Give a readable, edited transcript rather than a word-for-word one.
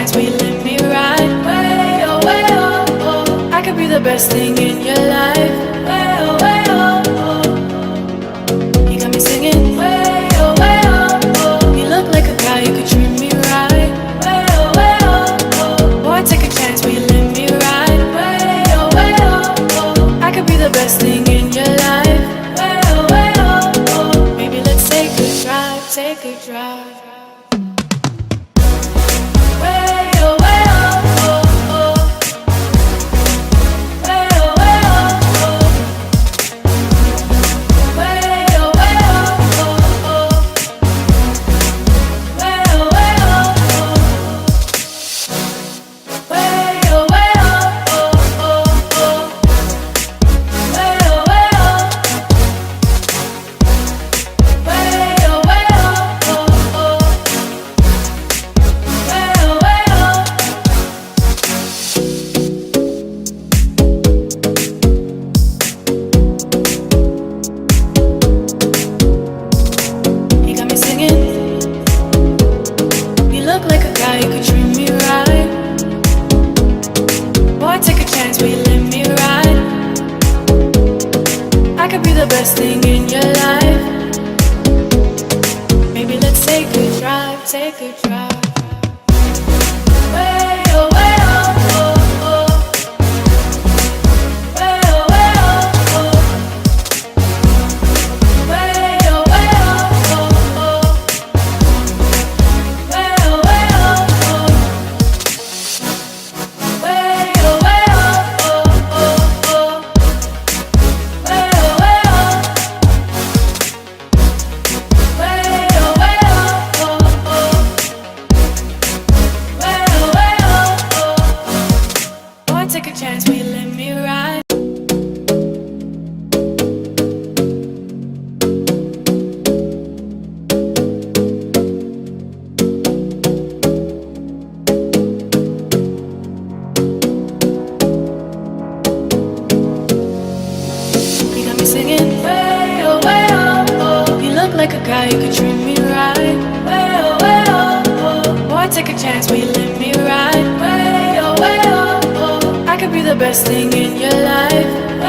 chance, will you let me ride? Way oh, way oh, oh. I could be the best thing in your life. Way oh, way oh, oh. You got me singing. Way oh, way oh, oh. You look like a guy who could treat me right. Way oh, way oh, oh. Boy, take a chance, will you let me ride? Way oh, way oh, oh. I could be the best thing in your life. Way oh, way oh, oh. Maybe let's take a drive, take a drive. Best thing in your life. Maybe let's take a drive, take a drive. Way oh, way oh, oh, oh. Way oh, way oh, oh. Way oh, way oh, oh, oh. Way oh, way oh, oh. Way oh, way oh, oh, oh. Way oh, way take a chance, will you let me ride? You got me singing, way oh, oh. You look like a guy who could treat me right. Way oh, oh. Boy, take a chance, will you let me ride? Way oh, oh. I could be the best thing in your life.